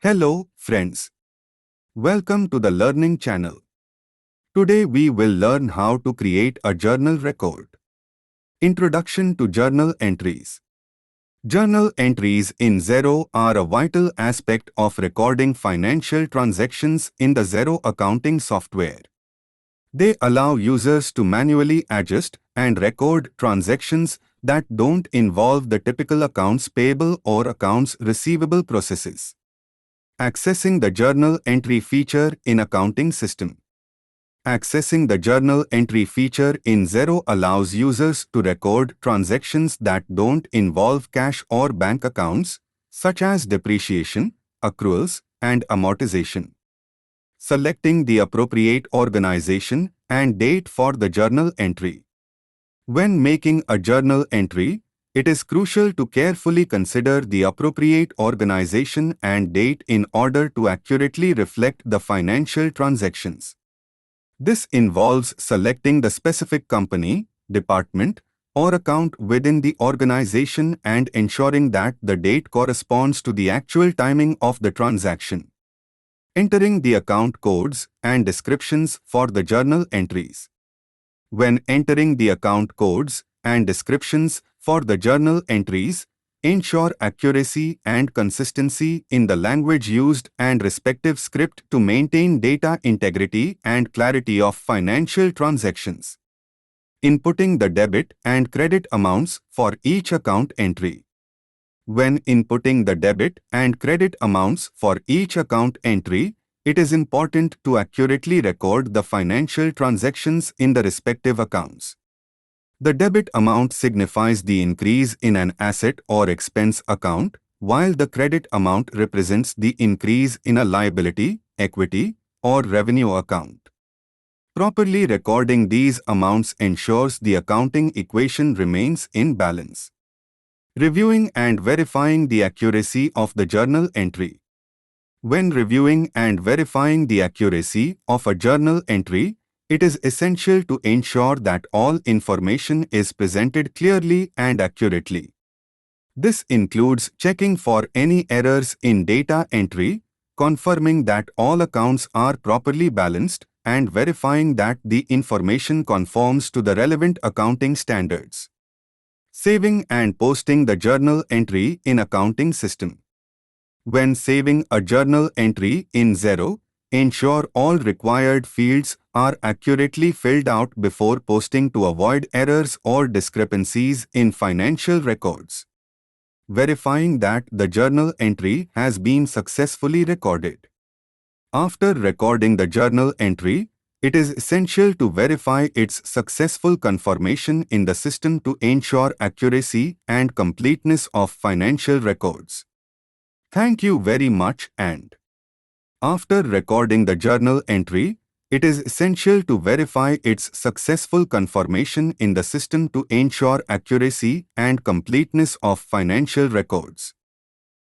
Hello, friends. Welcome to the Learning Channel. Today we will learn how to create a journal record. Introduction to Journal Entries. Journal entries in Xero are a vital aspect of recording financial transactions in the Xero accounting software. They allow users to manually adjust and record transactions that don't involve the typical accounts payable or accounts receivable processes. Accessing the journal entry feature in accounting system. Accessing the journal entry feature in Xero allows users to record transactions that don't involve cash or bank accounts, such as depreciation, accruals, and amortization. Selecting the appropriate organization and date for the journal entry. When making a journal entry, it is crucial to carefully consider the appropriate organization and date in order to accurately reflect the financial transactions. This involves selecting the specific company, department, or account within the organization and ensuring that the date corresponds to the actual timing of the transaction. Entering the account codes and descriptions for the journal entries. When entering the account codes and descriptions for the journal entries, ensure accuracy and consistency in the language used and respective script to maintain data integrity and clarity of financial transactions. Inputting the debit and credit amounts for each account entry. When inputting the debit and credit amounts for each account entry, it is important to accurately record the financial transactions in the respective accounts. The debit amount signifies the increase in an asset or expense account, while the credit amount represents the increase in a liability, equity, or revenue account. Properly recording these amounts ensures the accounting equation remains in balance. Reviewing and verifying the accuracy of the journal entry. When reviewing and verifying the accuracy of a journal entry, it is essential to ensure that all information is presented clearly and accurately. This includes checking for any errors in data entry, confirming that all accounts are properly balanced, and verifying that the information conforms to the relevant accounting standards. Saving and posting the journal entry in accounting system. When saving a journal entry in Xero, ensure all required fields are accurately filled out before posting to avoid errors or discrepancies in financial records. Verifying that the journal entry has been successfully recorded. After recording the journal entry, it is essential to verify its successful confirmation in the system to ensure accuracy and completeness of financial records. Thank you very much. And after recording the journal entry, it is essential to verify its successful confirmation in the system to ensure accuracy and completeness of financial records.